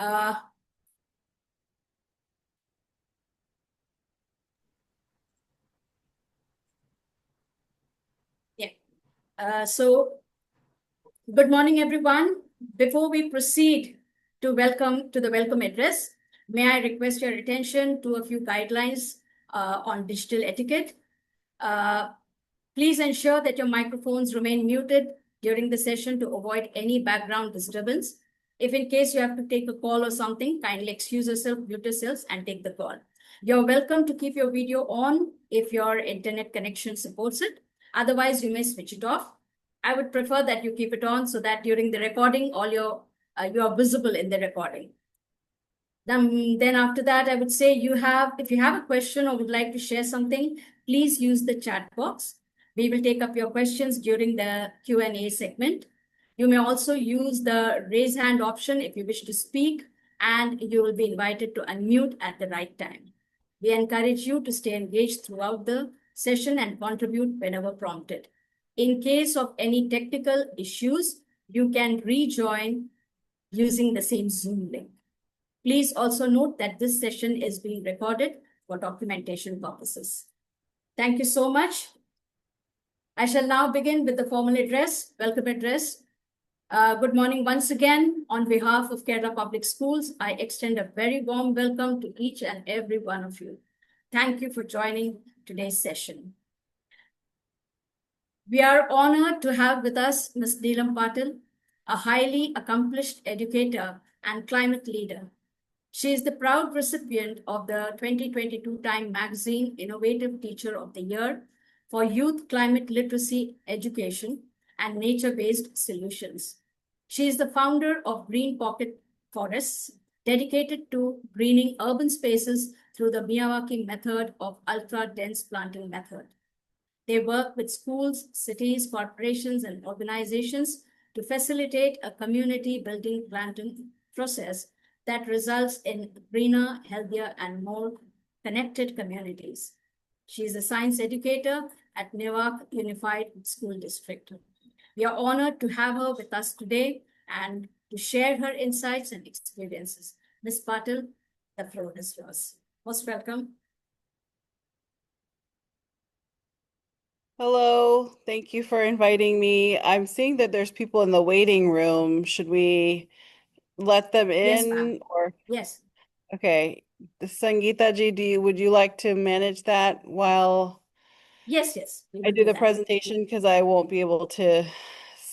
Uh, yeah. So, good morning, everyone. Before we proceed to the welcome address, may I request your attention to a few guidelines on digital etiquette. Uh, Please ensure that your microphones remain muted during the session to avoid any background disturbance. If in case you have to take a call or something, kindly excuse yourself, mute yourselves, and take the call. You're welcome to keep your video on if your internet connection supports it. Otherwise, you may switch it off. I would prefer that you keep it on so that during the recording, all your you are visible in the recording. Then after that, I would say if you have a question or would like to share something, please use the chat box. We will take up your questions during the Q&A segment. You may also use the raise hand option if you wish to speak, and you will be invited to unmute at the right time. We encourage you to stay engaged throughout the session and contribute whenever prompted. In case of any technical issues, you can rejoin using the same Zoom link. Please also note that this session is being recorded for documentation purposes. Thank you so much. I shall now begin with the formal address, welcome address. Good morning once again. On behalf of Kerala Public Schools, I extend a very warm welcome to each and every one of you. Thank you for joining today's session. We are honored to have with us Ms.Neelam Patil, a highly accomplished educator and climate leader. She is the proud recipient of the 2022 Time Magazine Innovative Teacher of the Year for Youth Climate Literacy Education and Nature-Based Solutions. She is the founder of Green Pocket Forests, dedicated to greening urban spaces through the miyawaki method of ultra-dense planting method. They work with schools, cities, corporations, and organizations to facilitate a community building planting process that results in greener, healthier, and more connected communities. She is a science educator at Newark Unified School District. We are honored to have her with us today and to share her insights and experiences. Ms. Patil, the floor is yours. Most welcome. Hello, thank you for inviting me. I'm seeing that there's people in the waiting room. Should we let them Yes, ma'am. in or Yes. okay. The Sangeeta ji, would you like to manage that while Yes, we I will do do the that. presentation because I won't be able to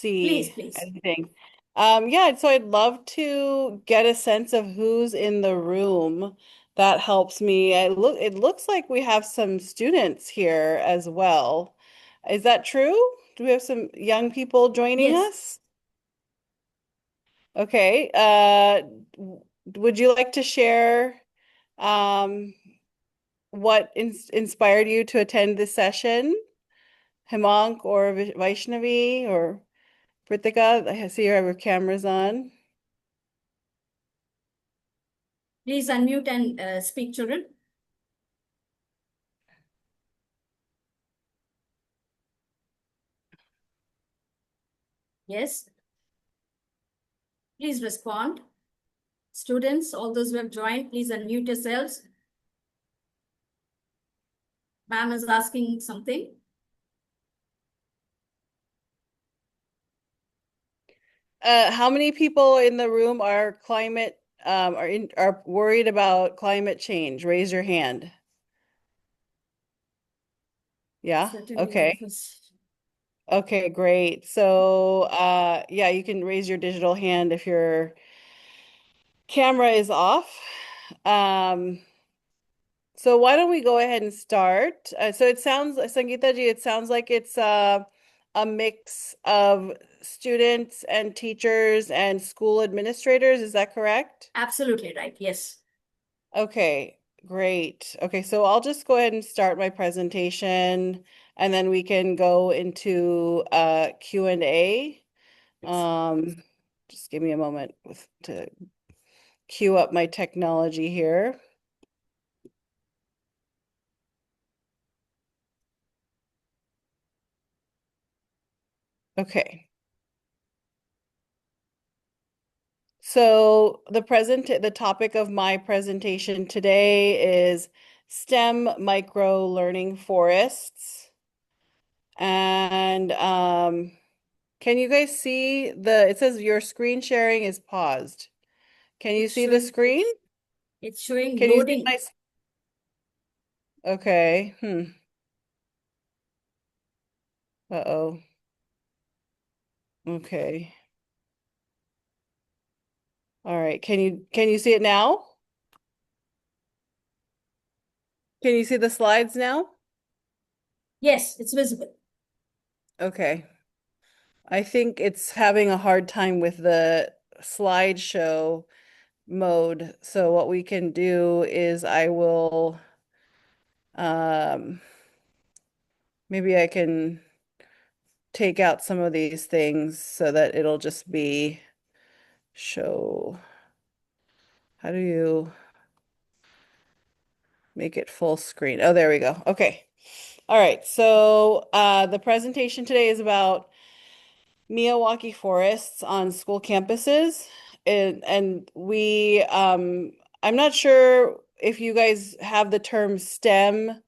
Please, see please. anything. Yeah, so I'd love to get a sense of who's in the room. That helps me. It looks like we have some students here as well. Is that true? Do we have some young people joining Yes. us? Okay. Would you like to share um, what inspired you to attend this session? Himank or Vaishnavi or Pritika? I see you have your cameras on. Please unmute and speak, children. Yes. Please respond. Students, all those who have joined, please unmute yourselves. Ma'am is asking something. How many people in the room are are worried about climate change? Raise your hand. Yeah. Certainly, all Okay. of us. Okay, great. So, yeah, you can raise your digital hand if your camera is off. Um, so why don't we go ahead and start? So it sounds, Sangeeta ji, it sounds like it's a mix of students and teachers and school administrators. Is that correct? Absolutely right. Yes. Okay, great. Okay, so I'll just go ahead and start my presentation and then we can go into Q&A. Yes. Just give me a moment to queue up my technology here. Okay. So the topic of my presentation today is STEM micro learning forests. And can you guys see it says your screen sharing is paused. Can you It's see the showing, screen? it's showing Can you see loading. Okay. Uh-oh. Okay. All right. Can you see it now? Can you see the slides now? Yes, it's visible. Okay. I think it's having a hard time with the slideshow mode. So what we can do is I will maybe I can take out some of these things so that it'll just be show. How do you make it full screen? Oh, there we go. Okay. All right. So the presentation today is about miyawaki forests on school campuses. And I'm not sure if you guys have the term STEM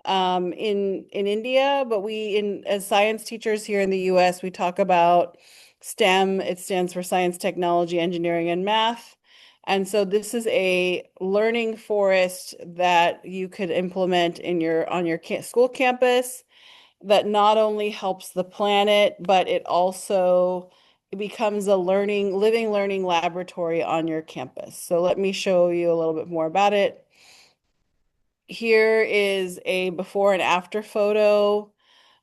in India, but we in as science teachers here in the US, we talk about STEM. It stands for science, technology, engineering, and math. And so this is a learning forest that you could implement in your on your school campus that not only helps the planet, but it becomes a living learning laboratory on your campus. So let me show you a little bit more about it. Here is a before and after photo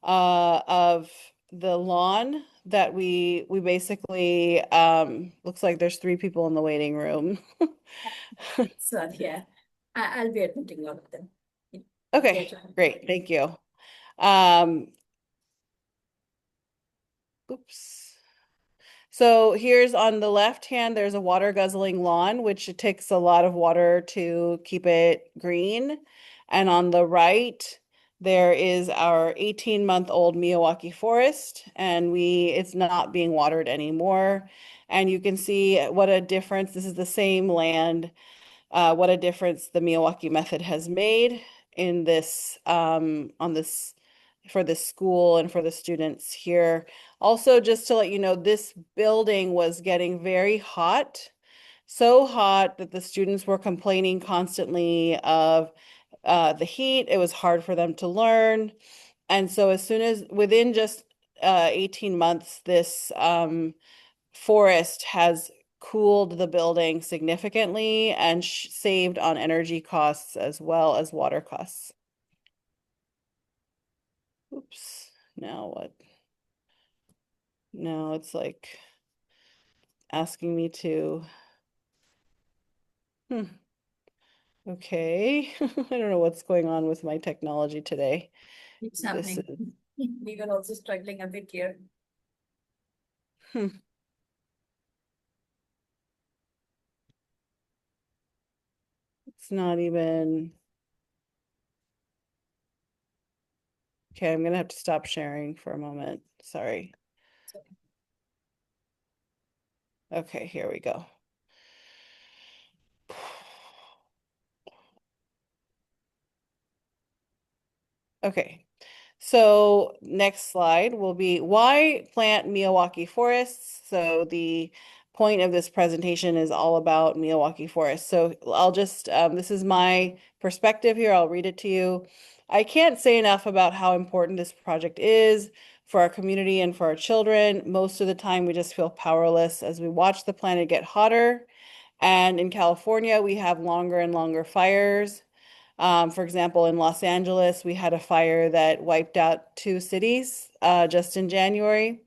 of the lawn that we basically looks like there's three people in the waiting room. So yeah, I'll be admitting all of them. They're Okay, joining. great, thank you. Um, oops. So here's on the left hand, there's a water guzzling lawn, which it takes a lot of water to keep it green. And on the right, there is our 18-month-old Miyawaki forest, and it's not being watered anymore. And you can see what a difference. This is the same land, what a difference the Miyawaki method has made in this on this for this school and for the students here. Also, just to let you know, this building was getting very hot, so hot that the students were complaining constantly of the heat. It was hard for them to learn. And so as soon as within just 18 months, this forest has cooled the building significantly and saved on energy costs as well as water costs. Oops. Now what? Now it's like asking me to, okay. I don't know what's going on with my technology today. It's This happening. is, We were also struggling a bit here. hmm, it's not even, okay, I'm gonna have to stop sharing for a moment. Sorry. So, Okay, here we go. Okay, so next slide will be why plant Miyawaki forests. So the point of this presentation is all about Miyawaki forests. So I'll just, this is my perspective here. I'll read it to you. I can't say enough about how important this project is for our community and for our children. Most of the time, we just feel powerless as we watch the planet get hotter. And in California, we have longer and longer fires. For example, in Los Angeles, we had a fire that wiped out two cities just in January.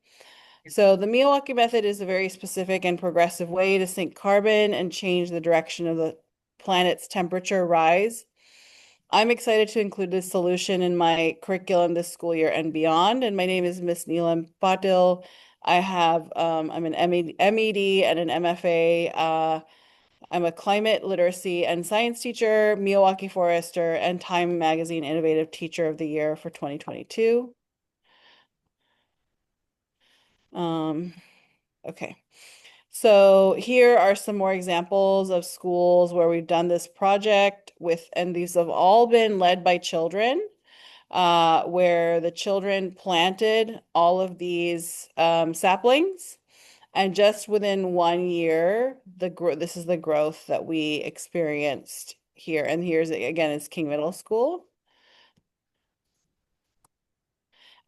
So the Miyawaki method is a very specific and progressive way to sink carbon and change the direction of the planet's temperature rise. I'm excited to include this solution in my curriculum this school year and beyond. And my name is Ms.Neelam Patil. I'm an MED and an MFA. I'm a climate literacy and science teacher, Miyawaki Forester, and Time Magazine Innovative Teacher of the Year for 2022. Okay. So here are some more examples of schools where we've done this project with, and these have all been led by children, where the children planted all of these saplings. And just within 1 year, this is the growth that we experienced here. And here's again, it's King Middle School.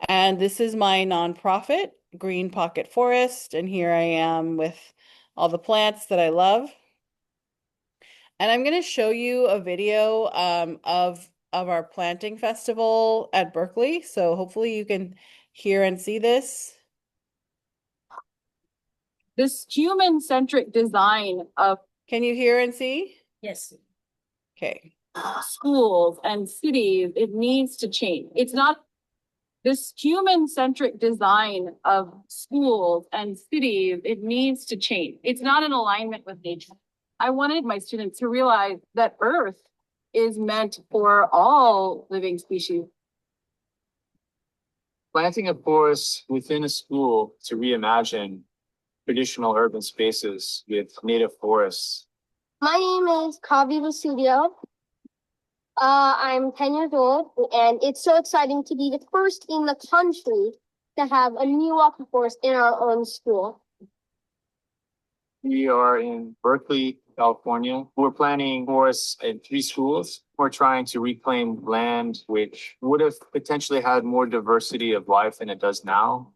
And this is my nonprofit, Green Pocket Forest. And here I am with all the plants that I love. And I'm going to show you a video of our planting festival at Berkeley. So hopefully you can hear and see this. This human-centric design of, can you hear and see? Yes. Okay. Schools and cities, it needs to change. It's not this human-centric design of schools and cities, it needs to change. It's not in alignment with nature. I wanted my students to realize that Earth is meant for all living species. Planting a forest within a school to reimagine traditional urban spaces with native forests. My name is Kavi Vasudio. I'm 10 years old, and it's so exciting to be the first in the country to have a miyawaki forest in our own school. We are in Berkeley, California. We're planting forests in 3 schools. We're trying to reclaim land which would have potentially had more diversity of life than it does now.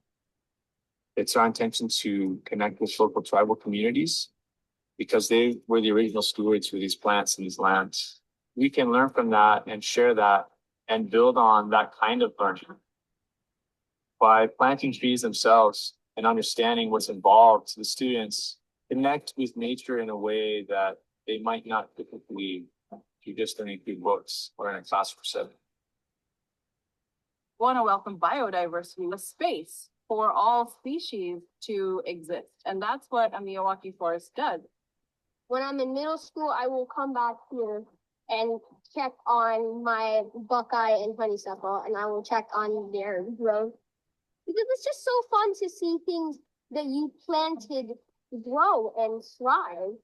It's our intention to connect with local tribal communities because they were the original stewards for these plants and these lands. We can learn from that and share that and build on that kind of learning by planting trees themselves and understanding what's involved. To the students connect with nature in a way that they might not typically do just learning through books or in a classroom setting. We want to welcome biodiversity, a space for all species to exist. And that's what a miyawaki forest does. When I'm in middle school, I will come back here and check on my buckeye and honeysuckle, and I will check on their growth. Because it's just so fun to see things that you planted grow and thrive.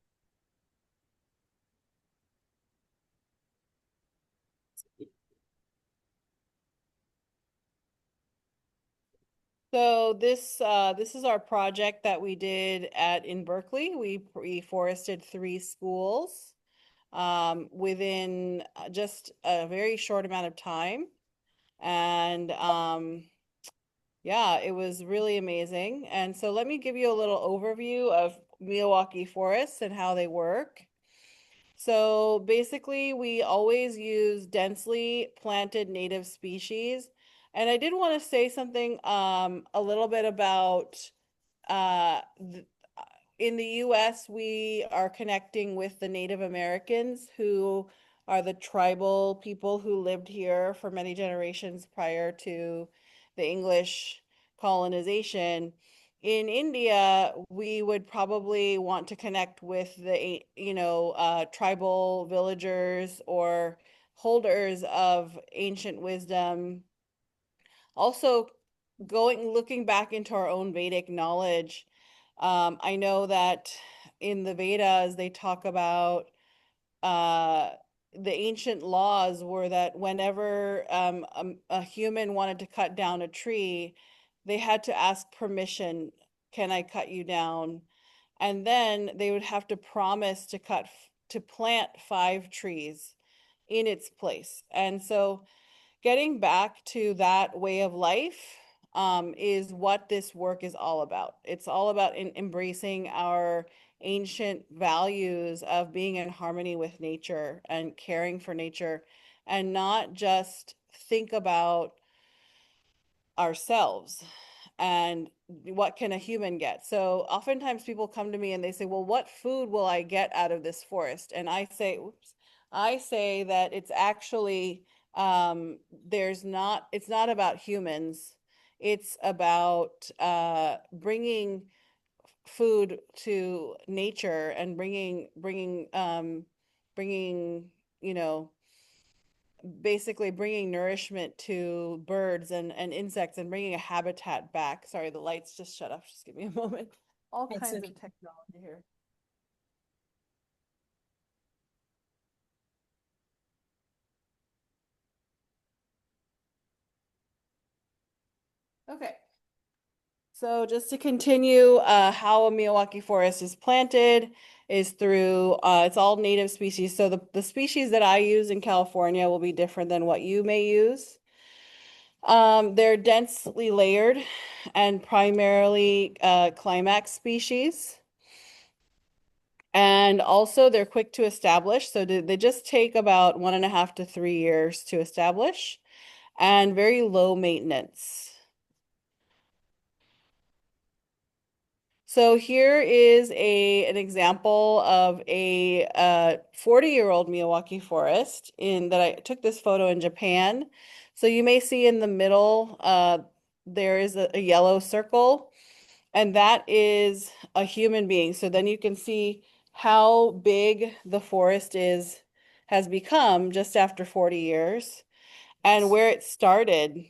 So this is our project that we did in Berkeley. We reforested 3 schools within just a very short amount of time. And yeah, it was really amazing. And so let me give you a little overview of miyawaki forests and how they work. So basically, we always use densely planted native species. And I did want to say something a little bit about uh, in the US, we are connecting with the Native Americans who are the tribal people who lived here for many generations prior to the English colonization. In India, we would probably want to connect with the, tribal villagers or holders of ancient wisdom. Also, looking back into our own Vedic knowledge, I know that in the Vedas, they talk about uh, the ancient laws were that whenever a human wanted to cut down a tree, they had to ask permission, can I cut you down? And then they would have to promise to plant 5 trees in its place. And so getting back to that way of life is what this work is all about. It's all about embracing our ancient values of being in harmony with nature and caring for nature, and not just think about ourselves and what can a human get. So oftentimes people come to me and they say, well, what food will I get out of this forest? And I say that it's actually it's not about humans. It's about bringing food to nature and bringing, basically bringing nourishment to birds and insects and bringing a habitat back. Sorry, the lights just shut off. Just give me a moment. all It's kinds okay. of technology here. Okay. So just to continue, how a Miyawaki forest is planted is through, it's all native species. So the species that I use in California will be different than what you may use. They're densely layered and primarily climax species. And also they're quick to establish. So they just take about 1.5 to 3 years to establish and very low maintenance. So here is an example of a 40-year-old Miyawaki forest that I took this photo in Japan. So you may see in the middle there is a yellow circle, and that is a human being. So then you can see how big the forest has become just after 40 years. And where it started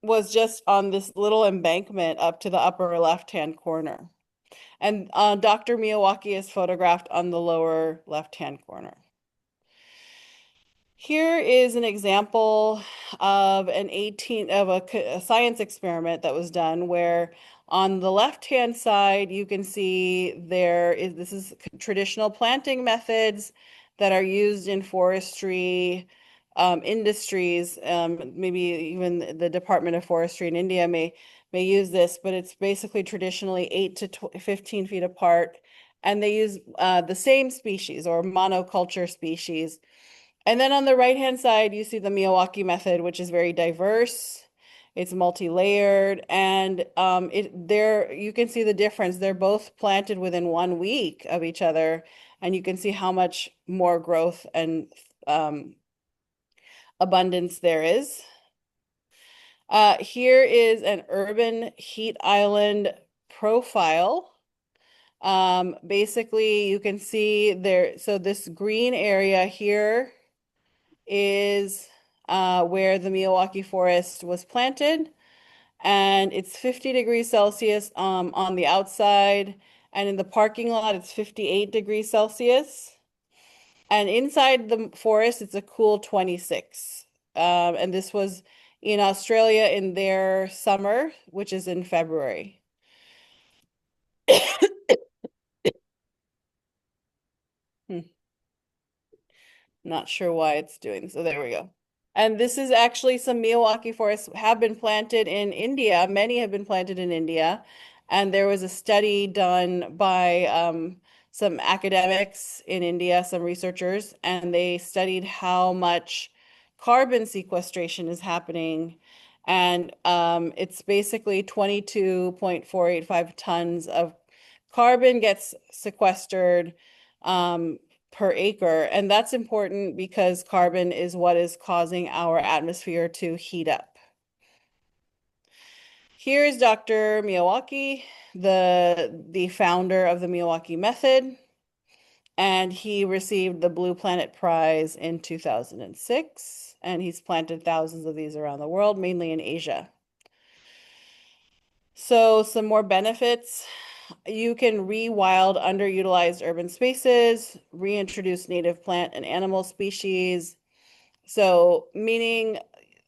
was just on this little embankment up to the upper left-hand corner. And Dr. Miyawaki is photographed on the lower left-hand corner. Here is an example of a science experiment that was done where on the left-hand side you can see this is traditional planting methods that are used in forestry industries. Maybe even the Department of Forestry in India may use this, but it's basically traditionally 8 to 15 feet apart, and they use the same species or monoculture species. And then on the right-hand side, you see the Miyawaki method, which is very diverse. It's multi-layered, and there you can see the difference. They're both planted within 1 week of each other, and you can see how much more growth and abundance there is. Here is an urban heat island profile. Basically, you can see there, so this green area here is where the Miyawaki forest was planted, and it's 50 degrees Celsius on the outside, and in the parking lot it's 58 degrees Celsius, and inside the forest it's a cool 26. And this was in Australia in their summer, which is in February. Not sure why it's doing so. There we go. And this is actually some Miyawaki forests have been planted in India. Many have been planted in India. And there was a study done by some academics in India, some researchers, and they studied how much carbon sequestration is happening. And it's basically 22.485 tons of carbon gets sequestered per acre. And that's important because carbon is what is causing our atmosphere to heat up. Here is Dr. Miyawaki, the founder of the Miyawaki method, and he received the Blue Planet Prize in 2006, and he's planted thousands of these around the world, mainly in Asia. So some more benefits. You can rewild underutilized urban spaces, reintroduce native plant and animal species. So meaning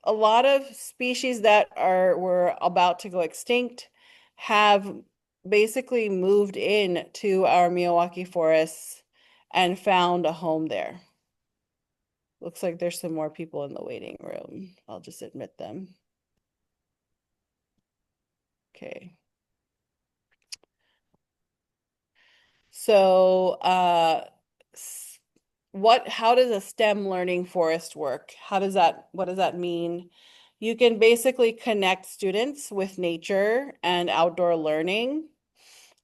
a lot of species that were about to go extinct have basically moved in to our Miyawaki forests and found a home there. Looks like there's some more people in the waiting room. I'll just admit them. Okay. So, how does a STEM learning forest work? What does that mean? You can basically connect students with nature and outdoor learning.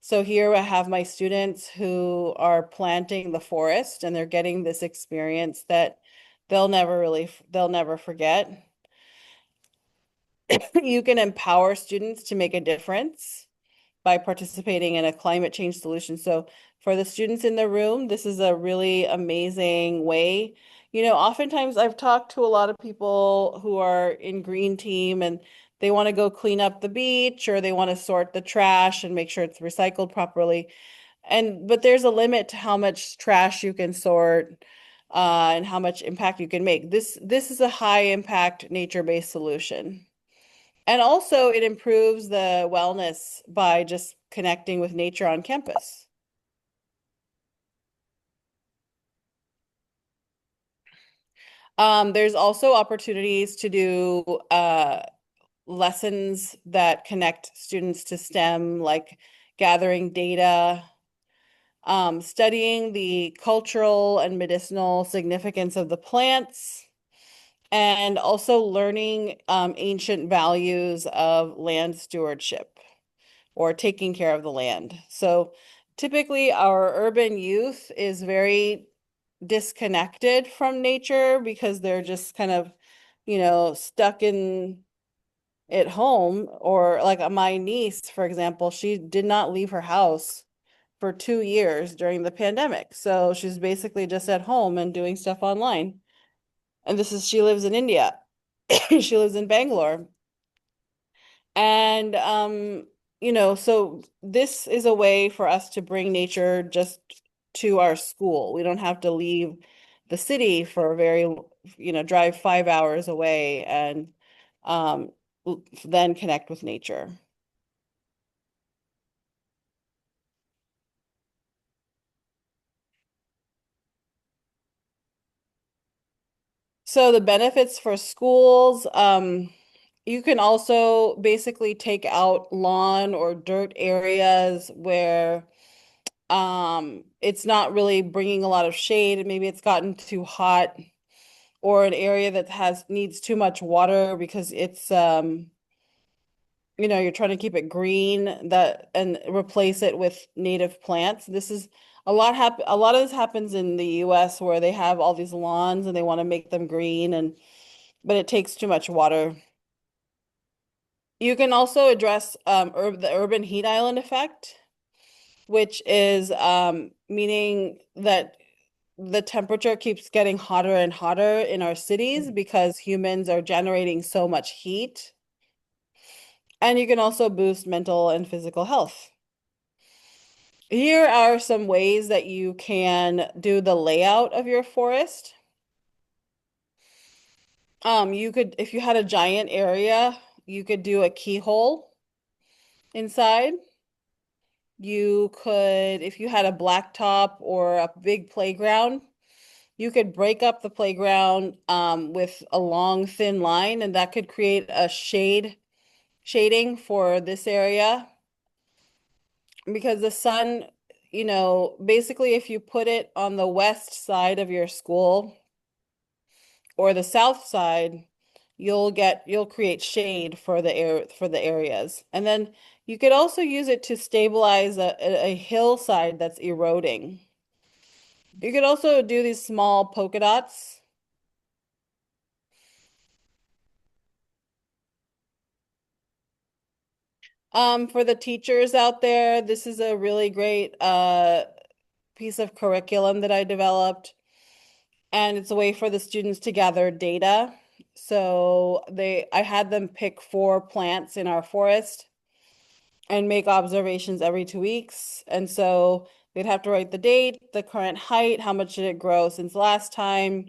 So here I have my students who are planting the forest, and they're getting this experience that they'll never forget. You can empower students to make a difference by participating in a climate change solution. So For the students in the room, this is a really amazing way. Oftentimes I've talked to a lot of people who are in green team and they want to go clean up the beach or they want to sort the trash and make sure it's recycled properly. But there's a limit to how much trash you can sort and how much impact you can make. This is a high impact nature-based solution. And also it improves the wellness by just connecting with nature on campus. There's also opportunities to do lessons that connect students to STEM, like gathering data, studying the cultural and medicinal significance of the plants, and also learning ancient values of land stewardship or taking care of the land. So typically our urban youth is very disconnected from nature because they're just kind of, stuck in at home. Or like my niece, for example, she did not leave her house for 2 years during the pandemic. So she's basically just at home and doing stuff online. And she lives in India. She lives in Bangalore. And so this is a way for us to bring nature just to our school. We don't have to leave the city for drive 5 hours away and um, then connect with nature. So the benefits for schools, you can also basically take out lawn or dirt areas where it's not really bringing a lot of shade. Maybe it's gotten too hot, or an area that needs too much water because it's you're trying to keep it green and replace it with native plants. This is a lot of this happens in the US where they have all these lawns and they want to make them green but it takes too much water. You can also address the urban heat island effect, which is meaning that the temperature keeps getting hotter and hotter in our cities because humans are generating so much heat. And you can also boost mental and physical health. Here are some ways that you can do the layout of your forest. If you had a giant area, you could do a keyhole inside. You could, if you had a blacktop or a big playground, you could break up the playground with a long, thin line, and that could create a shading for this area. Because the sun, basically if you put it on the west side of your school or the south side, you'll create shade for the areas. And then you could also use it to stabilize a hillside that's eroding. You could also do these small polka dots. For the teachers out there, this is a really great piece of curriculum that I developed. And it's a way for the students to gather data. So I had them pick 4 plants in our forest and make observations every 2 weeks. And so they'd have to write the date, the current height, how much did it grow since last time,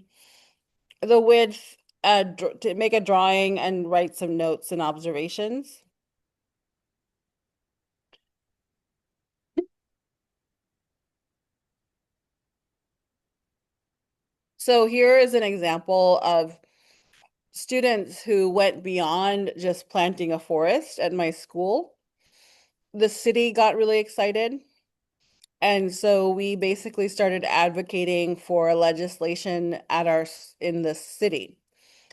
the width, to make a drawing and write some notes and observations. So here is an example of students who went beyond just planting a forest at my school. The city got really excited. And so we basically started advocating for legislation in the city.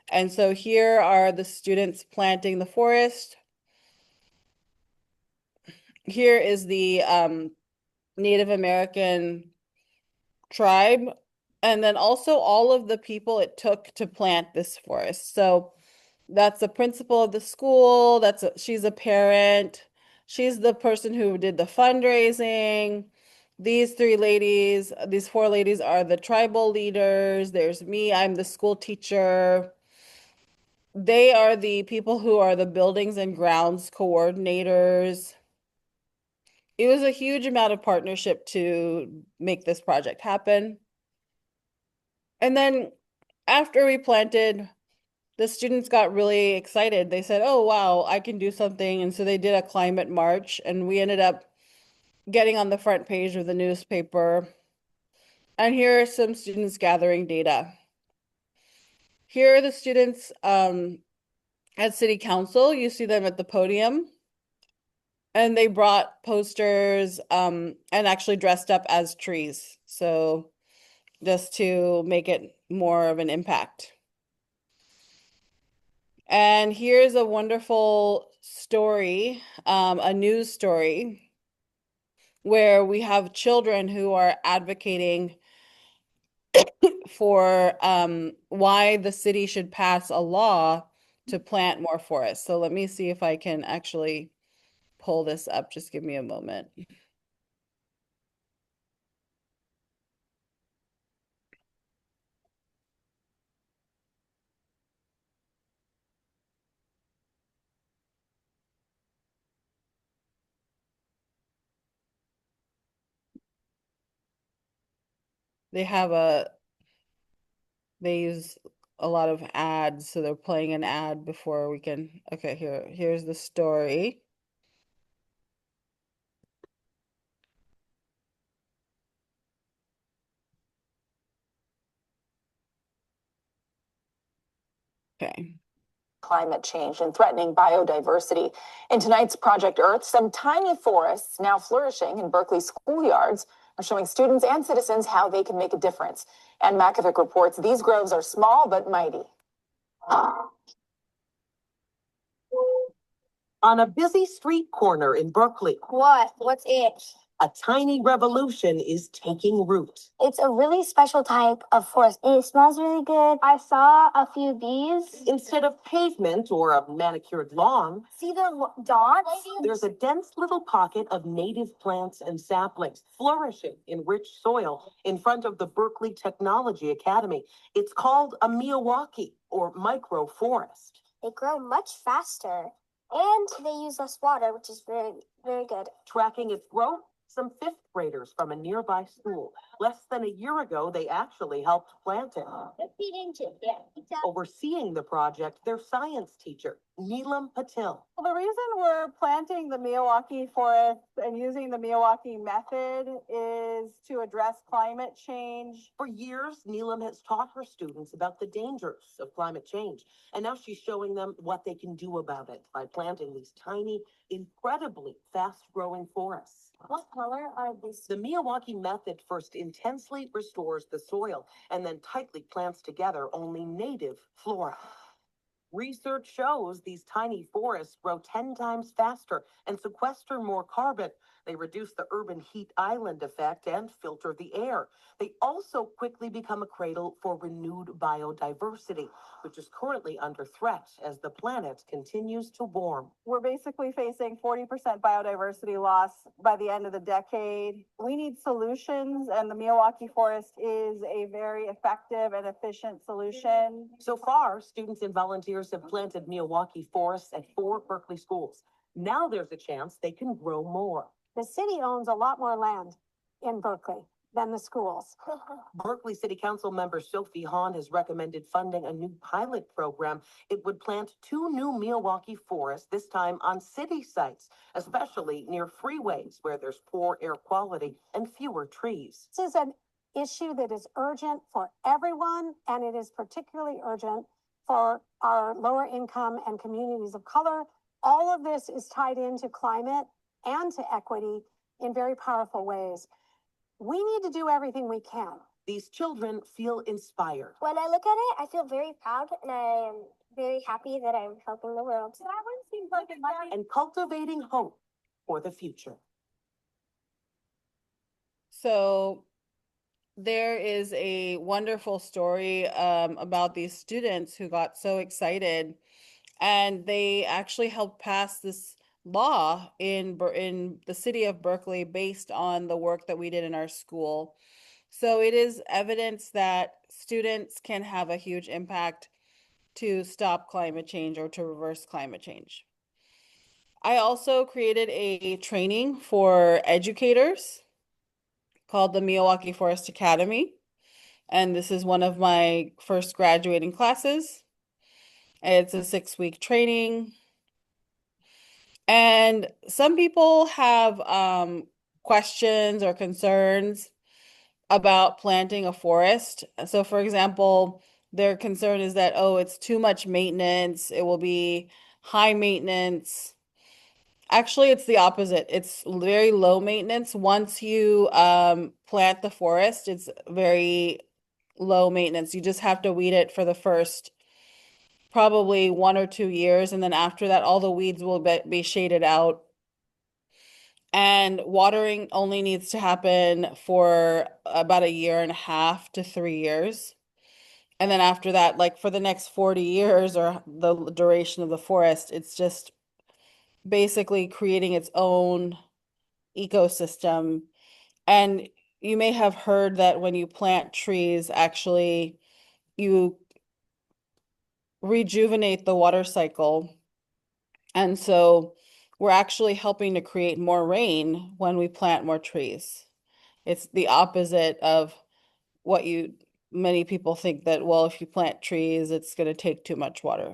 And so here are the students planting the forest. Here is the Native American tribe, and then also all of the people it took to plant this forest. So that's the principal of the school. She's a parent. She's the person who did the fundraising. these four ladies are the tribal leaders. There's me, I'm the school teacher. They are the people who are the buildings and grounds coordinators. It was a huge amount of partnership to make this project happen. And then after we planted, the students got really excited. They said, oh, wow, I can do something. And so they did a climate march, and we ended up getting on the front page of the newspaper. And here are some students gathering data. Here are the students at City Council. You see them at the podium. And they brought posters and actually dressed up as trees. So just to make it more of an impact. And here's a wonderful story, a news story, where we have children who are advocating for why the city should pass a law to plant more forests. So let me see if I can actually pull this up. Just give me a moment. They use a lot of ads, so they're playing an ad before we can. Okay, here's the story. Okay. Climate change and threatening biodiversity. In tonight's Project Earth, some tiny forests now flourishing in Berkeley schoolyards are showing students and citizens how they can make a difference. And Makovic reports these groves are small but mighty. On a busy street corner in Berkeley, What? What's it? a tiny revolution is taking root. It's a really special type of forest. It smells really good. I saw a few bees. Instead of pavement or a manicured lawn, See the dots? there's a dense little pocket of native plants and saplings flourishing in rich soil in front of the Berkeley Technology Academy. It's called a miyawaki, or micro forest. They grow much faster. And they use less water, which is very, very good. Tracking its growth, some fifth graders from a nearby school. Less than a year ago, they actually helped plant it. Overseeing the project, their science teacher, Ms.Neelam Patil. Well, the reason we're planting the miyawaki forest and using the miyawaki method is to address climate change. For years, Ms.Neelam has taught her students about the dangers of climate change, and now she's showing them what they can do about it by planting these tiny, incredibly fast-growing forests. What color are these? The Miyawaki method first intensely restores the soil and then tightly plants together only native flora. Research shows these tiny forests grow 10 times faster and sequester more carbon. They reduce the urban heat island effect and filter the air. They also quickly become a cradle for renewed biodiversity, which is currently under threat as the planet continues to warm. We're basically facing 40% biodiversity loss by the end of the decade. We need solutions, and the Miyawaki forest is a very effective and efficient solution. So far, students and volunteers have planted Miyawaki forests at 4 Berkeley schools. Now there's a chance they can grow more. The city owns a lot more land in Berkeley than the schools. Berkeley City Council member Sophie Hahn has recommended funding a new pilot program. It would plant 2 new Miyawaki forests, this time on city sites, especially near freeways where there's poor air quality and fewer trees. This is an issue that is urgent for everyone, and it is particularly urgent for our lower income and communities of color. All of this is tied into climate and to equity in very powerful ways. We need to do everything we can. These children feel inspired. When I look at it, I feel very proud and I am very happy that I'm helping the world. That one seems like it might be. And cultivating hope for the future. So there is a wonderful story about these students who got so excited, and they actually helped pass this law in the city of Berkeley based on the work that we did in our school. So it is evidence that students can have a huge impact to stop climate change or to reverse climate change. I also created a training for educators called the Miyawaki Forest Academy. And this is one of my first graduating classes. It's a 6-week training. And some people have questions or concerns about planting a forest. So, for example, their concern is that, oh, it's too much maintenance, it will be high maintenance. Actually, it's the opposite. It's very low maintenance. Once you plant the forest, it's very low maintenance. You just have to weed it for the first probably 1 or 2 years, and then after that, all the weeds will be shaded out. And watering only needs to happen for about 1.5 to 3 years. And then after that, like for the next 40 years or the duration of the forest, it's just basically creating its own ecosystem. And you may have heard that when you plant trees, actually, you rejuvenate the water cycle. And so we're actually helping to create more rain when we plant more trees. It's the opposite of what many people think that, well, if you plant trees, it's going to take too much water.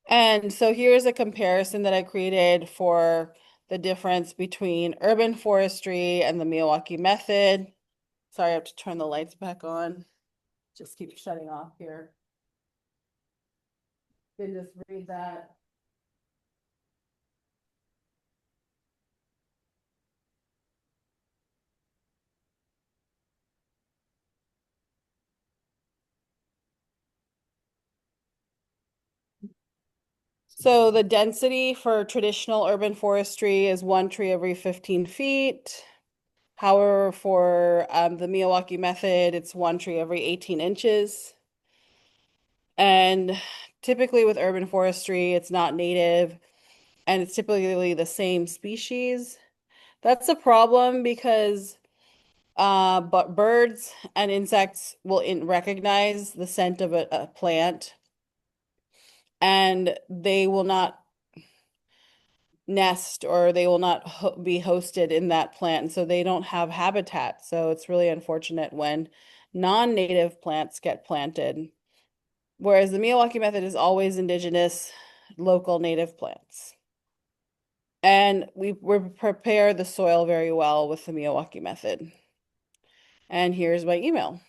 And so here's a comparison that I created for the difference between urban forestry and the Miyawaki method. Sorry, I have to turn the lights back on. Just keep shutting off here. You can just read that. So the density for traditional urban forestry is 1 tree every 15 feet. However, for the Miyawaki method, it's 1 tree every 18 inches. And typically with urban forestry, it's not native and it's typically the same species. That's a problem because but birds and insects will recognize the scent of a plant, and they will not nest or they will not be hosted in that plant. And so they don't have habitat. So it's really unfortunate when non-native plants get planted. Whereas the Miyawaki method is always indigenous, local native plants. And we prepare the soil very well with the Miyawaki method. And here's my email.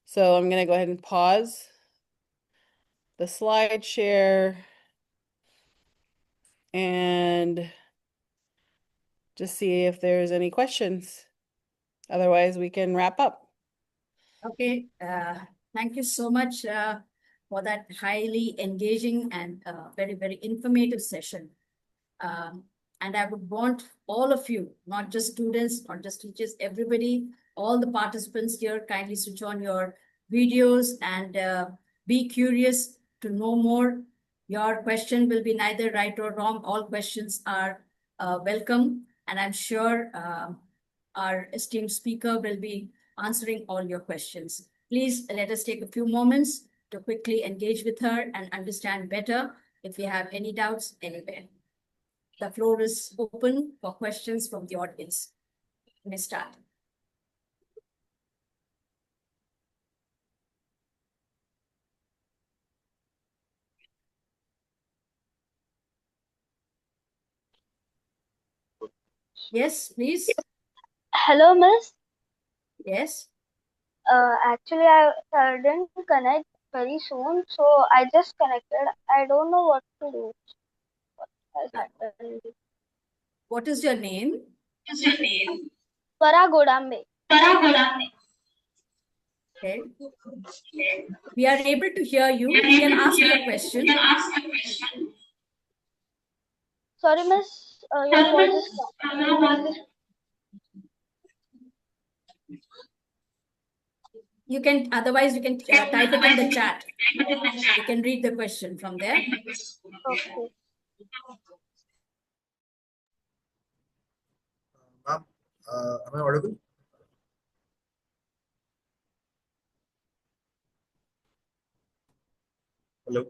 So I'm going to go ahead and pause the slide share and just see if there's any questions. Otherwise, we can wrap up. Okay, thank you so much for that highly engaging and very, very informative session. And I would want all of you, not just students, not just teachers, everybody, all the participants here, kindly switch on your videos and be curious to know more. Your question will be neither right or wrong. All questions are welcome. And I'm sure our esteemed speaker will be answering all your questions. Please let us take a few moments to quickly engage with her and understand better if you have any doubts anywhere. The floor is open for questions from the audience. You may start. Yes, please. Hello, Miss. Yes. Actually, I didn't connect very soon, so I just connected. I don't know what to do. What has happened? What is your name? Paragodambe. Okay. We are able to hear you. You can ask your question. Sorry, Miss. Your voice is. You can, otherwise you can type it in the chat. You can read the question from there. Okay. Ma'am, am I audible? Hello.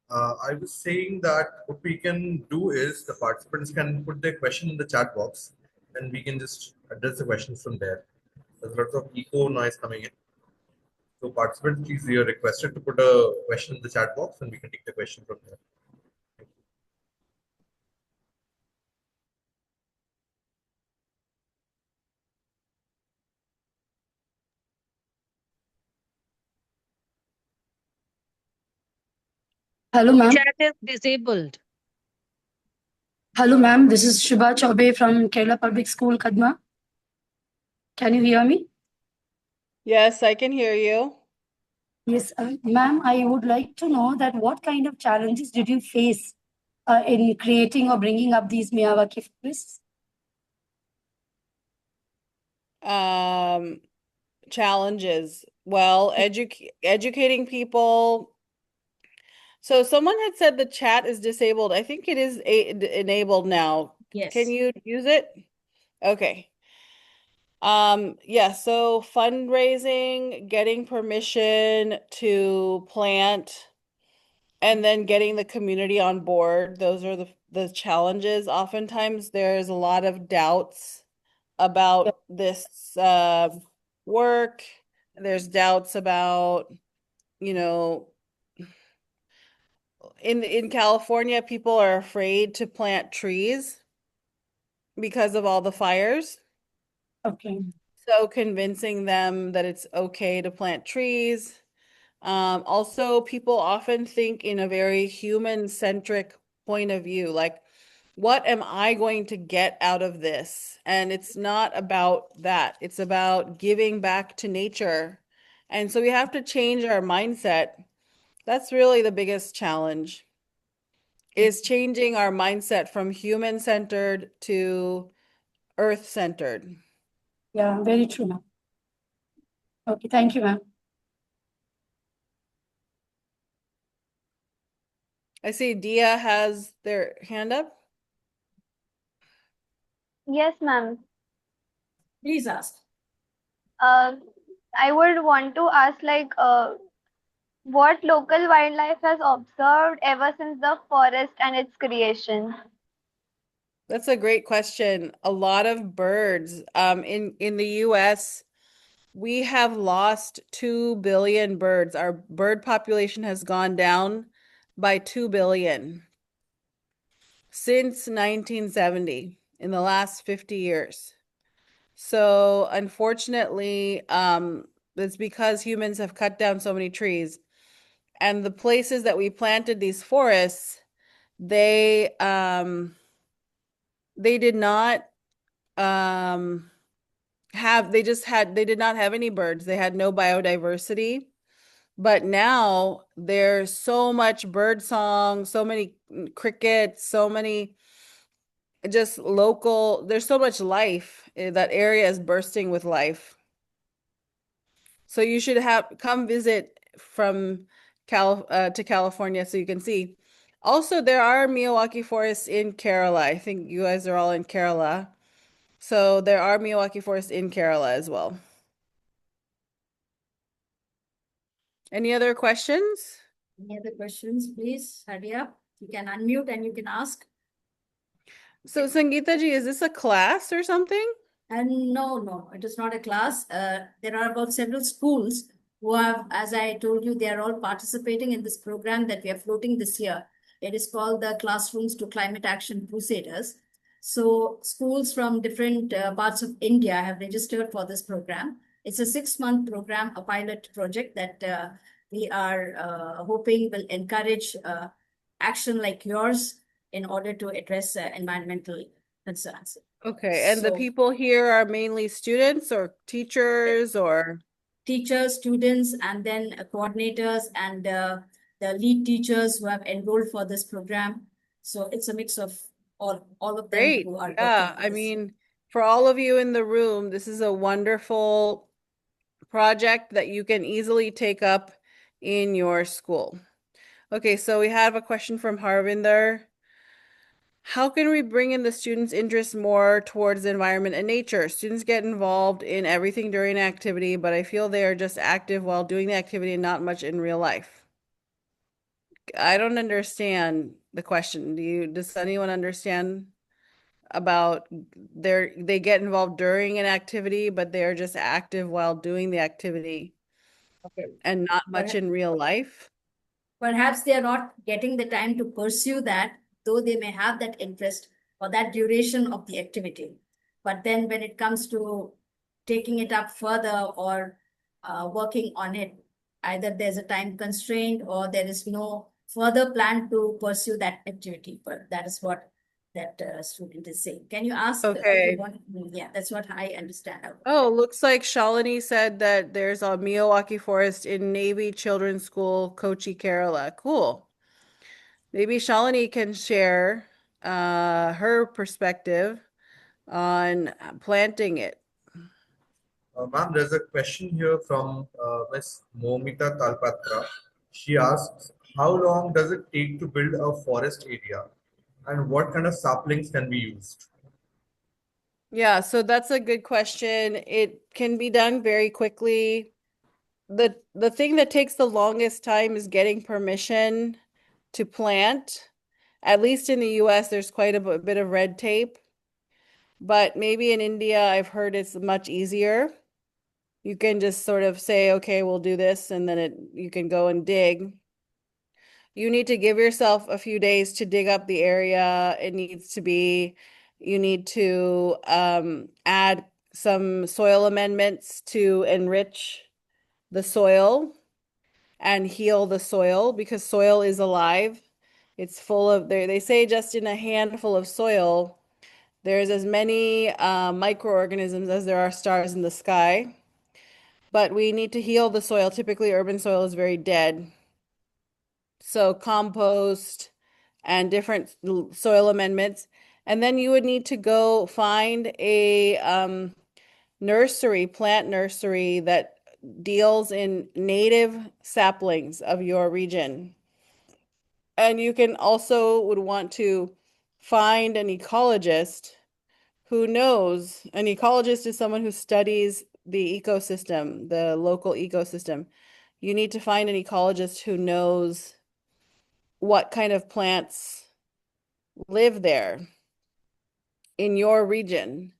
I was saying that what we can do is the participants can put their question in the chat box and we can just address the questions from there. There's lots of echo noise coming in. So participants, please, you're requested to put a question in the chat box and we can take the question from there. Hello, ma'am. Chat is disabled. Hello, ma'am. This is Shubha Chaube from Kerala Public School, Kadma. Can you hear me? Yes, I can hear you. Yes, ma'am. I would like to know that what kind of challenges did you face in creating or bringing up these miyawaki forests? Challenges. Well, educating people. So someone had said the chat is disabled. I think it is enabled now. Yes. Can you use it? Okay. Yeah, so fundraising, getting permission to plant, and then getting the community on board. Those are the challenges. Oftentimes there's a lot of doubts about this work. There's doubts about, you know, in California, people are afraid to plant trees because of all the fires. Okay. So convincing them that it's okay to plant trees. Also, people often think in a very human-centric point of view, like, what am I going to get out of this? And it's not about that. It's about giving back to nature. And so we have to change our mindset. That's really the biggest challenge, is changing our mindset from human-centered to earth-centered. Yeah, very true, ma'am. Okay, thank you, ma'am. I see Dia has their hand up. Yes, ma'am. Please ask. I would want to ask, like, what local wildlife has observed ever since the forest and its creation? That's a great question. A lot of birds. In the US, we have lost 2 billion birds. Our bird population has gone down by 2 billion since 1970, in the last 50 years. So unfortunately, it's because humans have cut down so many trees. And the places that we planted these forests, they did not they did not have any birds. They had no biodiversity. But now there's so much bird song, so many crickets, so many just local, there's so much life. That area is bursting with life. So you should come visit from to California so you can see. Also, there are miyawaki forests in Kerala. I think you guys are all in Kerala. So there are miyawaki forests in Kerala as well. Any other questions? Any other questions, please? Hurry up. You can unmute and you can ask. So Sangeeta ji, is this a class or something? And no, it is not a class. There are about several schools who have, as I told you, they are all participating in this program that we are floating this year. It is called the Classrooms to Climate Action Crusaders. So schools from different parts of India have registered for this program. It's a 6-month program, a pilot project that we are hoping will encourage action like yours in order to address environmental concerns. Okay, and the So- people here are mainly students or teachers or? Teachers, students, and then coordinators and the lead teachers who have enrolled for this program. So it's a mix of all of them Great. who are Yeah, working for I this. mean, for all of you in the room, this is a wonderful project that you can easily take up in your school. Okay, so we have a question from Harvinder. How can we bring in the students' interest more towards the environment and nature? Students get involved in everything during an activity, but I feel they are just active while doing the activity and not much in real life. I don't understand the question. Does anyone understand about they get involved during an activity, but they're just active while doing the activity and not much in real life? Perhaps they are not getting the time to pursue that, though they may have that interest for that duration of the activity. But then when it comes to taking it up further or working on it, either there's a time constraint or there is no further plan to pursue that activity. But that is what that student is saying. Can you ask? Okay. Yeah, that's what I understand. Oh, looks like Shalini said that there's a Miyawaki forest in Navy Children's School, Kochi, Kerala. Cool. Maybe Shalini can share her perspective on planting it. Ma'am, there's a question here from Ms. Momita Talpatra. She asks, how long does it take to build a forest area and what kind of saplings can be used? Yeah, so that's a good question. It can be done very quickly. The thing that takes the longest time is getting permission to plant. At least in the US, there's quite a bit of red tape. But maybe in India, I've heard it's much easier. You can just sort of say, okay, we'll do this, and then you can go and dig. You need to give yourself a few days to dig up the area. You need to add some soil amendments to enrich the soil and heal the soil because soil is alive. It's full of, they say just in a handful of soil, there's as many microorganisms as there are stars in the sky. But we need to heal the soil. Typically, urban soil is very dead. So compost and different soil amendments. And then you would need to go find a plant nursery that deals in native saplings of your region. And you can also would want to find an ecologist who knows. An ecologist is someone who studies the ecosystem, the local ecosystem. You need to find an ecologist who knows what kind of plants live there in your region.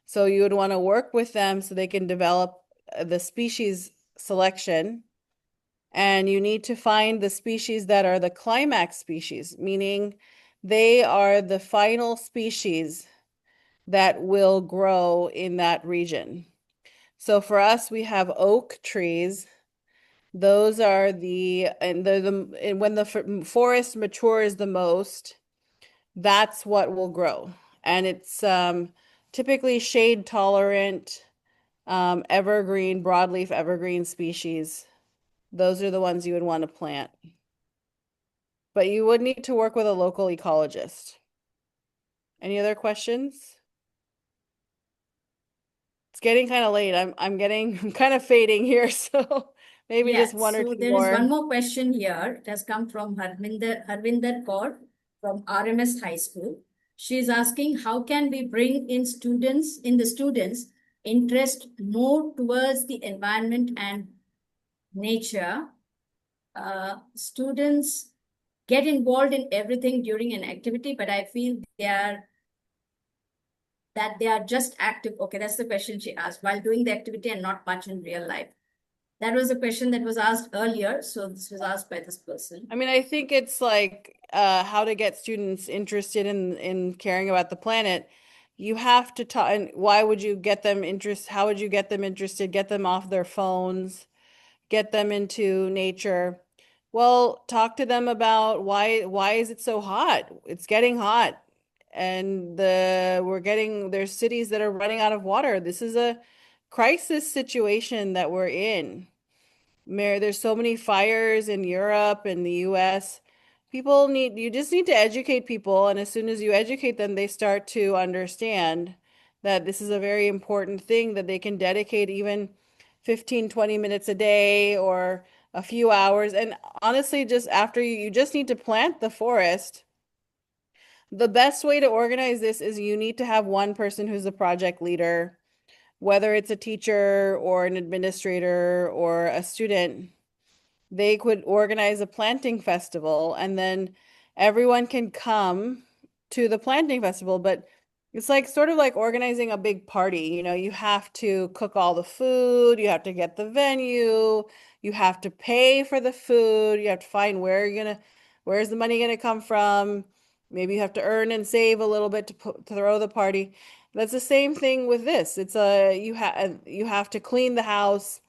So you would want to work with them so they can develop the species selection. And you need to find the species that are the climax species, meaning they are the final species that will grow in that region. So for us, we have oak trees. Those are and when the forest matures the most, that's what will grow. And it's typically shade tolerant, evergreen, broadleaf evergreen species. Those are the ones you would want to plant. But you would need to work with a local ecologist. Any other questions? It's getting kind of late. I'm kind of fading here, so maybe just one or two there more. is one more question here. It has come from Harvinder Kaur from RMS High School. She is asking, how can we bring in the students interest more towards the environment and nature? Students get involved in everything during an activity, but I feel they are just active. Okay, that's the question she asked, while doing the activity and not much in real life. That was a question that was asked earlier, so this was asked by this person. I mean, I think it's like how to get students interested in caring about the planet. You have to talk, and why would you get them interest? How would you get them interested? Get them off their phones, get them into nature. Well, talk to them about why is it so hot? It's getting hot. And there's cities that are running out of water. This is a crisis situation that we're in. There's so many fires in Europe and the US. You just need to educate people, and as soon as you educate them, they start to understand that this is a very important thing that they can dedicate even 15, 20 minutes a day or a few hours. And honestly, just after you just need to plant the forest. The best way to organize this is you need to have one person who's a project leader, whether it's a teacher or an administrator or a student. They could organize a planting festival and then everyone can come to the planting festival. But it's like sort of like organizing a big party. You have to cook all the food, you have to get the venue, you have to pay for the food, you have to find where's the money gonna come from. Maybe you have to earn and save a little bit to throw the party. That's the same thing with this. You have to clean the house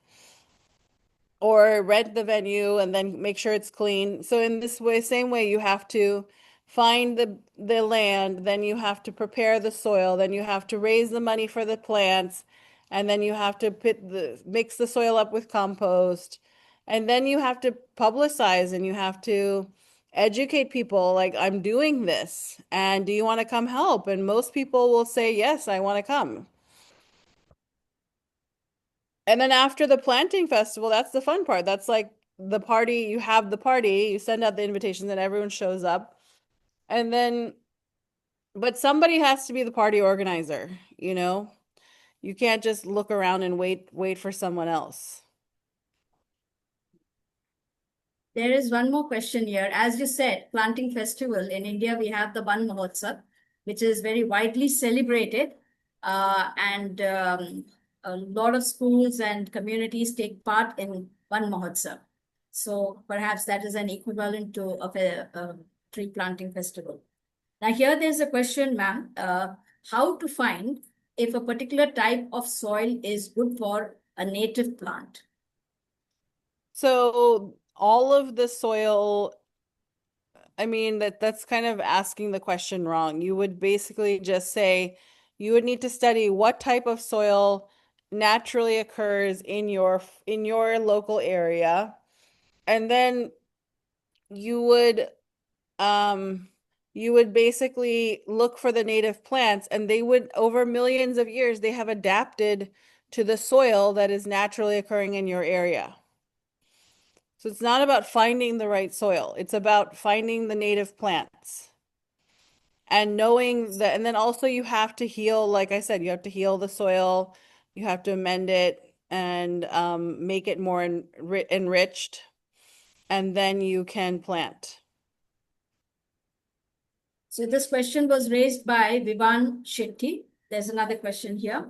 or rent the venue and then make sure it's clean. So in this way, same way, you have to find the land, then you have to prepare the soil, then you have to raise the money for the plants, and then you have to mix the soil up with compost, and then you have to publicize and you have to educate people like, I'm doing this, and do you want to come help? And most people will say, yes, I want to come. And then after the planting festival, that's the fun part. That's like the party, you have the party, you send out the invitations and everyone shows up. And then, but somebody has to be the party organizer, you know? You can't just look around and wait for someone else. There is one more question here. As you said, planting festival in India, we have the Van Mahotsav, which is very widely celebrated. And a lot of schools and communities take part in Van Mahotsav. So perhaps that is an equivalent of a tree planting festival. Now here there's a question, ma'am, how to find if a particular type of soil is good for a native plant? So all of the soil, I mean, that's kind of asking the question wrong. You would basically just say you would need to study what type of soil naturally occurs in your local area, and then you would basically look for the native plants, and they would, over millions of years, they have adapted to the soil that is naturally occurring in your area. So it's not about finding the right soil. It's about finding the native plants and knowing that. And then also you have to heal, like I said, you have to heal the soil. You have to amend it and make it more enriched. And then you can plant. So this question was raised by Vivan Shetty. There's another question here.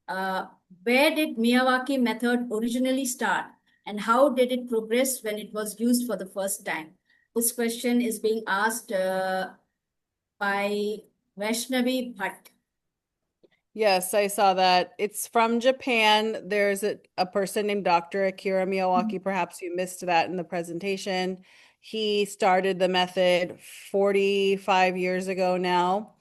Where did miyawaki method originally start? And how did it progress when it was used for the first time? This question is being asked by Vaishnavi Bhatt. Yes, I saw that. It's from Japan. There's a person named Dr. Akira Miyawaki. Perhaps you missed that in the presentation. He started the method 45 years ago now,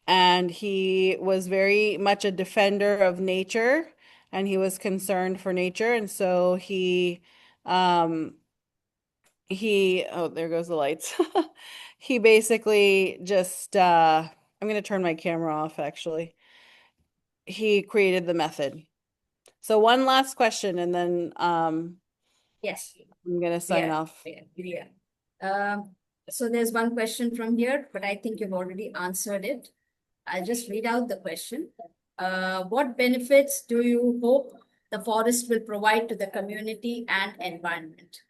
and he was very much a defender of nature, and he was concerned for nature, and so oh, there goes the lights. He basically just I'm going to turn my camera off actually. He created the method. So one last question and then Yes. I'm going to sign off. Yeah. So there's one question from here, but I think you've already answered it. I'll just read out the question. What benefits do you hope the forest will provide to the community and environment?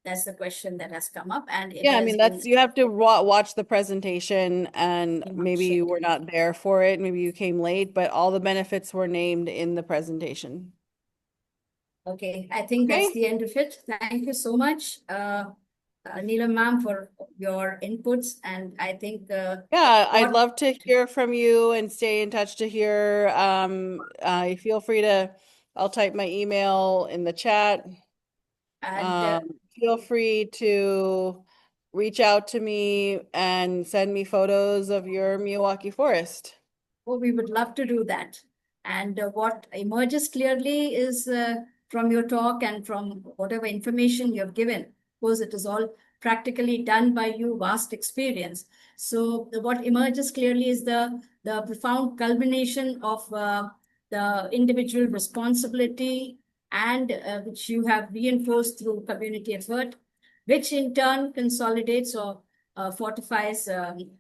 That's the question that has come up. And Yeah, I mean, you have to watch the presentation, and maybe you were not there for it. Maybe you came late, but all the benefits were named in the presentation. Okay, I think that's the end of it. Thank you so much, Neelam ma'am, for your inputs. And I think yeah, I'd love to hear from you and stay in touch to hear. Feel free to, I'll type my email in the chat. And feel free to reach out to me and send me photos of your Miyawaki forest. Well, we would love to do that. And what emerges clearly is from your talk and from whatever information you have given, of course, it is all practically done by you, vast experience. So what emerges clearly is the profound culmination of the individual responsibility and which you have reinforced through community effort, which in turn consolidates or fortifies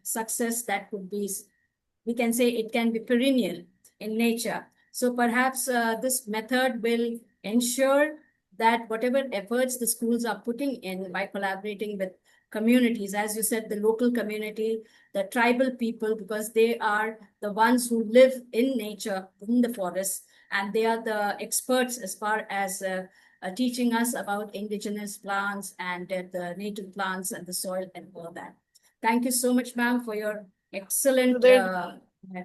success that could be, we can say it can be perennial in nature. So perhaps this method will ensure that whatever efforts the schools are putting in by collaborating with communities, as you said, the local community, the tribal people, because they are the ones who live in nature, in the forest, and they are the experts as far as teaching us about indigenous plants and the native plants and the soil and all that. Thank you so much, ma'am, for your excellent. There's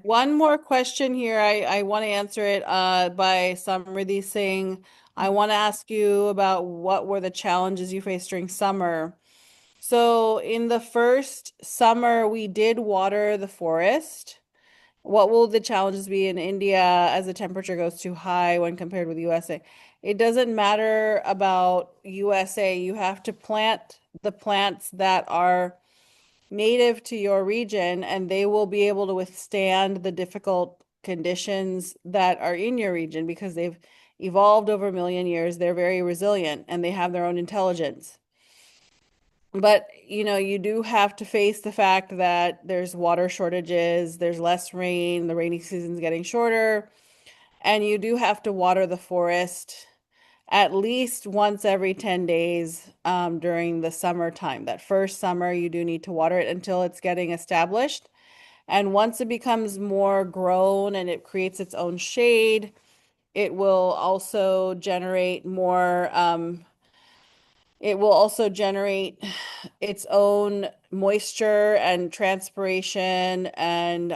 one more question here. I want to answer it by Samriddhi saying, I want to ask you about what were the challenges you faced during summer. So in the first summer, we did water the forest. What will the challenges be in India as the temperature goes too high when compared with USA? It doesn't matter about USA. You have to plant the plants that are native to your region, and they will be able to withstand the difficult conditions that are in your region because they've evolved over a million years. They're very resilient and they have their own intelligence. But, you know, you do have to face the fact that there's water shortages, there's less rain, the rainy season's getting shorter, and you do have to water the forest at least once every 10 days during the summertime. That first summer, you do need to water it until it's getting established. And once it becomes more grown and it creates its own shade, it will also generate more it will also generate its own moisture and transpiration and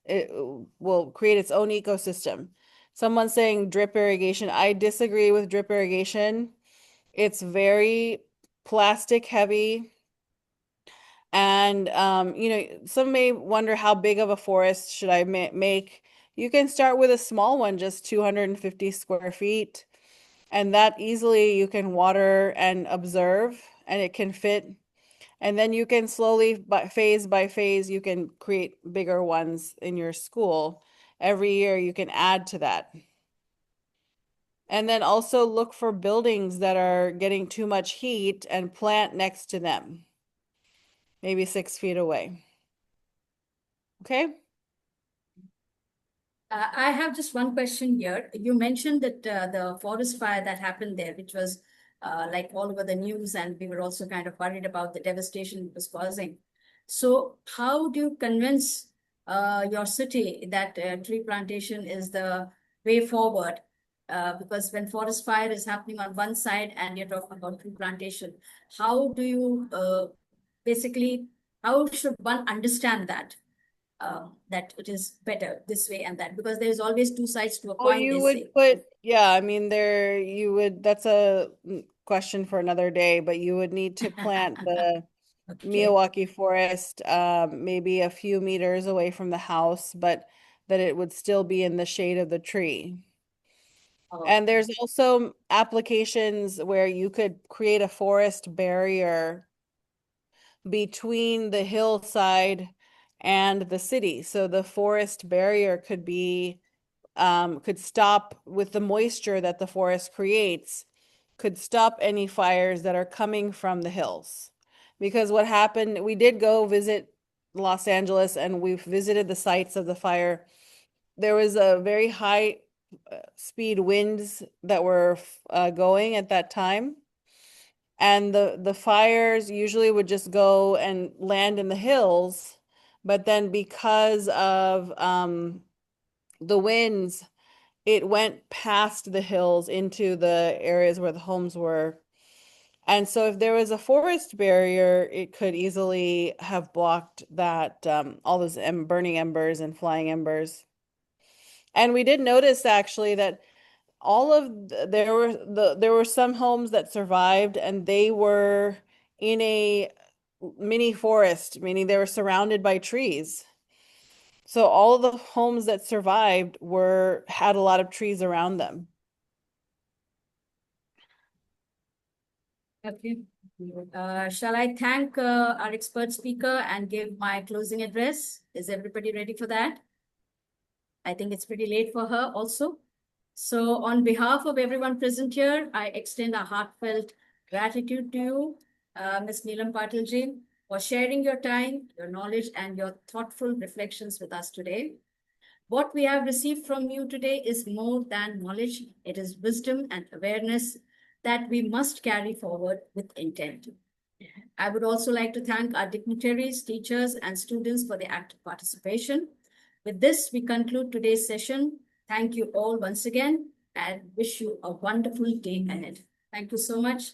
it will create its own ecosystem. Someone's saying drip irrigation. I disagree with drip irrigation. It's very plastic heavy. And, you know, some may wonder how big of a forest should I make. You can start with a small one, just 250 square feet. And that easily you can water and observe, and it can fit. And then you can slowly, by phase, you can create bigger ones in your school. Every year you can add to that. And then also look for buildings that are getting too much heat and plant next to them, maybe 6 feet away. Okay? I have just one question here. You mentioned that the forest fire that happened there, which was like all over the news, and we were also kind of worried about the devastation it was causing. So, how do you convince your city that tree plantation is the way forward? Because when forest fire is happening on one side and you're talking about tree plantation, how do you basically, how should one understand that? That it is better this way and that, because there's always two sides to a Oh, coin, you they would say. put, yeah, I mean, that's a question for another day, but you would need to plant the Okay. miyawaki forest maybe a few meters away from the house, but that it would still be in the shade of the tree. And there's also applications where you could create a forest barrier between the hillside and the city. So the forest barrier could be could stop with the moisture that the forest creates, could stop any fires that are coming from the hills. Because what happened, we did go visit Los Angeles and we've visited the sites of the fire. There was a very high speed winds that were going at that time. And the fires usually would just go and land in the hills. But then because of the winds, it went past the hills into the areas where the homes were. And so if there was a forest barrier, it could easily have blocked that, all those burning embers and flying embers. And we did notice actually that there were some homes that survived and they were in a mini forest, meaning they were surrounded by trees. So all of the homes that survived had a lot of trees around them. Okay. Shall I thank our expert speaker and give my closing address? Is everybody ready for that? I think it's pretty late for her also. So on behalf of everyone present here, I extend a heartfelt gratitude to you, Ms.Neelam Patil ji, for sharing your time, your knowledge, and your thoughtful reflections with us today. What we have received from you today is more than knowledge. It is wisdom and awareness that we must carry forward with intent. I would also like to thank our dignitaries, teachers, and students for their active participation. With this, we conclude today's session. Thank you all once again and wish you a wonderful day ahead. Thank you so much.